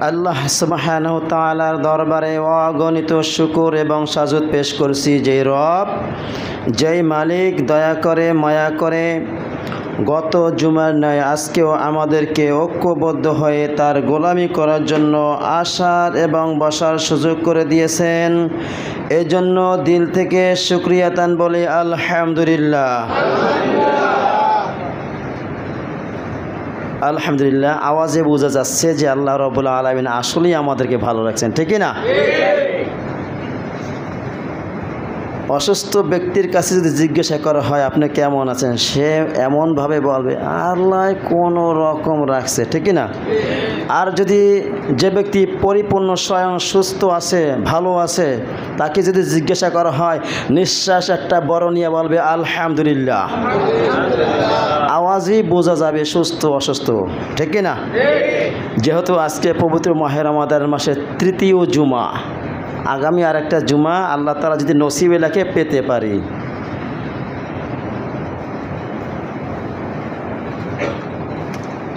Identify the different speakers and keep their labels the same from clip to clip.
Speaker 1: আল্লাহ সুবহানাহু ওয়া তাআলার দরবারে অগণিত শুকর এবং সাজুদ পেশ করছি, যেই রব, যেই মালিক দয়া করে মায়া করে গত জুমার ন্যায় আজকেও আমাদেরকে ঐক্যবদ্ধ হয়ে তার গোলামি করার জন্য আসার এবং বসার সুযোগ করে দিয়েছেন। এজন্য দিল থেকে শুকরিয়াতান বলি আলহামদুলিল্লাহ। আলহামদুলিল্লাহ। আওয়াজে বোঝা যাচ্ছে যে আল্লাহ রাব্বুল আলামিন আসলেই আমাদেরকে ভালো রাখছেন, ঠিক না? অসুস্থ ব্যক্তির কাছে যদি জিজ্ঞাসা করা হয় আপনি কেমন আছেন, সে এমনভাবে বলবে আল্লাহ কোনো রকম রাখছে, ঠিক না? আর যদি যে ব্যক্তি পরিপূর্ণ স্বয়ং সুস্থ আছে, ভালো আছে, তাকে যদি জিজ্ঞাসা করা হয় নিঃশ্বাস একটা বড় নিয়ে বলবে আলহামদুলিল্লাহ। আওয়াজই বোঝা যাবে সুস্থ অসুস্থ, ঠিক না? যেহেতু আজকে পবিত্র মাহে রমাদান মাসের তৃতীয় জুমা, আগামী আর একটা জুমা আল্লাহ তাআলা যদি নসিবে লেখে পেতে পারি।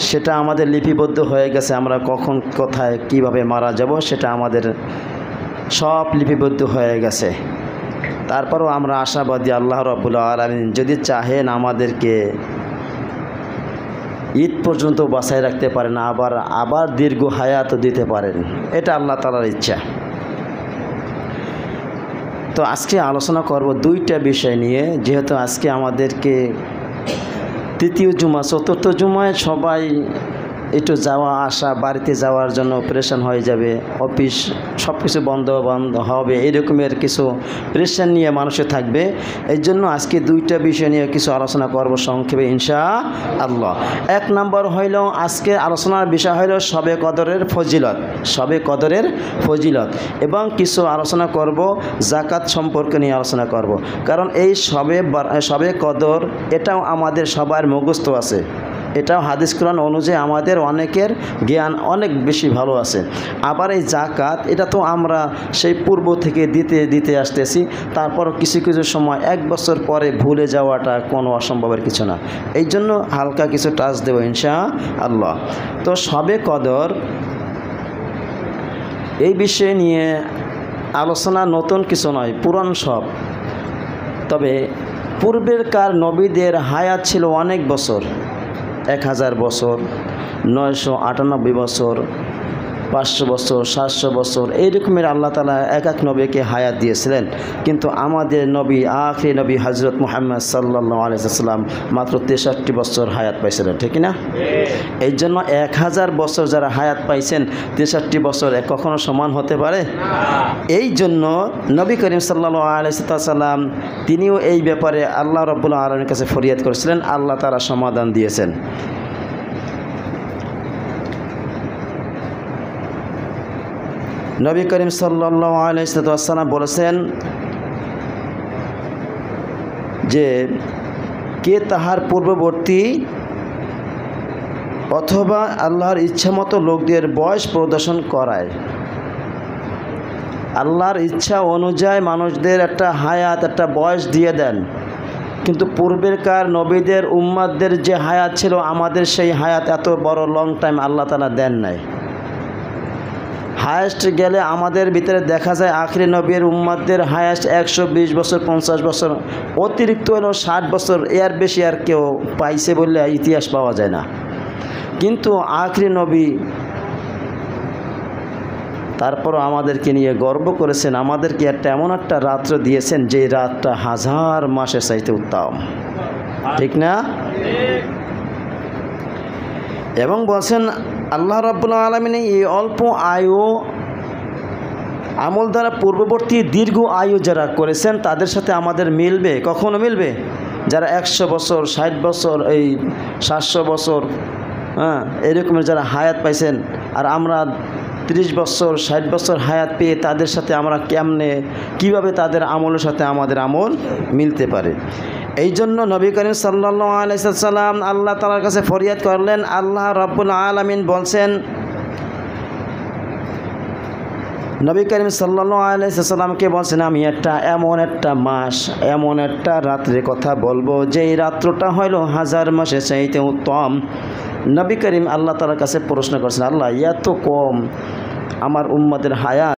Speaker 1: সেটা আমাদের লিপিবদ্ধ হয়ে গেছে, আমরা কখন কোথায় কিভাবে মারা যাব সেটা আমাদের সব লিপিবদ্ধ হয়ে গেছে। তারপরও আমরা আশাবাদী আল্লাহ রাব্বুল আলামিন যদি চাহেন আমাদেরকে ঈদ পর্যন্ত বাঁচায় রাখতে পারেন, আবার দীর্ঘ হায়াত দিতে পারেন, এটা আল্লাহ তাআলার ইচ্ছা। তো আজকে আলোচনা করব দুইটা বিষয় নিয়ে, যেহেতু আজকে আমাদেরকে তৃতীয় জুমা, চতুর্থ জুমায় সবাই একটু যাওয়া আসা, বাড়িতে যাওয়ার জন্য প্রেশান হয়ে যাবে, অফিস সব কিছু বন্ধ হবে, এরকমের কিছু প্রেশান নিয়ে মানুষে থাকবে। এই জন্য আজকে দুইটা বিষয় নিয়ে কিছু আলোচনা করব সংক্ষেপে ইনশাআল্লাহ। এক নম্বর হইল, আজকে আলোচনার বিষয় হইল শবে কদরের ফজিলত, শবে কদরের ফজিলত, এবং কিছু আলোচনা করব যাকাত সম্পর্কে নিয়ে আলোচনা করব। কারণ এই শবে কদর এটাও আমাদের সবার মুখস্থ আছে, এটাও হাদিস কোরআন অনুযায়ী আমাদের অনেকের জ্ঞান অনেক বেশি ভালো আছে। আবার এই যাকাত এটা তো আমরা সেই পূর্ব থেকে দিতে আসতেছি, তারপরও কিছু কিছু সময় এক বছর পরে ভুলে যাওয়াটা কোনো অসম্ভবের কিছু না। এই জন্য হালকা কিছু টাচ দেব ইনশাআল্লাহ। তো শবে কদর এই বিষয় নিয়ে আলোচনা নতুন কিছু নয়, পুরান সব। তবে পূর্বেরকার নবীদের হায়াত ছিল অনেক বছর, 1000 বছর, 998 বছর, 500 বছর, 700 বছর, এই রকমের আল্লাহ তাআলা এক এক নবীকে হায়াত দিয়েছিলেন। কিন্তু আমাদের নবী, আখিরি নবী হযরত মুহাম্মদ সাল্লাল্লাহু আলাইহি ওয়াসাল্লাম মাত্র 63 বছর হায়াত পাইছিলেন, ঠিক না? এই জন্য 1000 বছর যারা হায়াত পাইছেন, 63 বছর কখনো সমান হতে পারে? এই জন্য নবী করিম সাল্লাল্লাহু আলাইহি ওয়াসাল্লাম তিনিও এই ব্যাপারে আল্লাহ রাব্বুল আলামিনের কাছে ফরিয়াদ করেছিলেন, আল্লাহ তাআলা সমাধান দিয়েছেন। নবী করিম সাল্লাল্লাহু আলাইহি ওয়াসাল্লাম বলেছেন যে কে তাহার পূর্ববর্তী অথবা আল্লাহর ইচ্ছামতো লোকদের বয়স প্রদর্শন করায়, আল্লাহর ইচ্ছা অনুযায়ী মানুষদের একটা হায়াত, একটা বয়স দিয়ে দেন। কিন্তু পূর্বেরকার নবীদের উম্মাতদের যে হায়াত ছিল, আমাদের সেই হায়াত এত বড় লং টাইম আল্লাহ তাআলা দেন নাই। হায়েস্ট গেলে আমাদের ভিতরে দেখা যায় আখিরি নবীর উম্মাতদের হায়েস্ট 120 বছর, 50 বছর, অতিরিক্ত হলো 60 বছর, এর বেশি আর কেউ পাইছে বললে ইতিহাস পাওয়া যায় না। কিন্তু আখিরি নবী তারপরও আমাদেরকে নিয়ে গর্ব করেছেন, আমাদেরকে এমন একটা রাত্র দিয়েছেন যে রাতটা 1000 মাসের চাইতে উত্তম, ঠিক না? এবং বলছেন আল্লাহ রাব্বুল আলামিন এই অল্প আয়ু আমল দ্বারা পূর্ববর্তী দীর্ঘ আয়ু যারা করেছেন তাদের সাথে আমাদের মিলবে? কখনো মিলবে? যারা 100 বছর, 60 বছর, এই 700 বছর, এরকমের যারা হায়াত পাইছেন, আর আমরা 30 বছর, 60 বছর হায়াত পেয়ে তাদের সাথে আমরা কিভাবে তাদের আমলের সাথে আমাদের আমল মিলতে পারে? এই জন্য নবী করিম সাল্লাল্লাহু আলাইহি ওয়াসাল্লাম আল্লাহ তাআলার কাছে ফরিয়াদ করলেন। আল্লাহ রাব্বুল আলামিন বলছেন, নবী করিম সাল্লাল্লাহু আলাইহি ওয়াসাল্লামকে বলছেন, আমি এমন একটা মাস, এমন একটা রাত্রের কথা বলবো যেই রাত্রটা হইল 1000 মাসের চাইতে উত্তম। নবী করিম আল্লাহ তাআলার কাছে প্রশ্ন করছেন, আল্লাহ এত কম, আমার উম্মতের হায়াত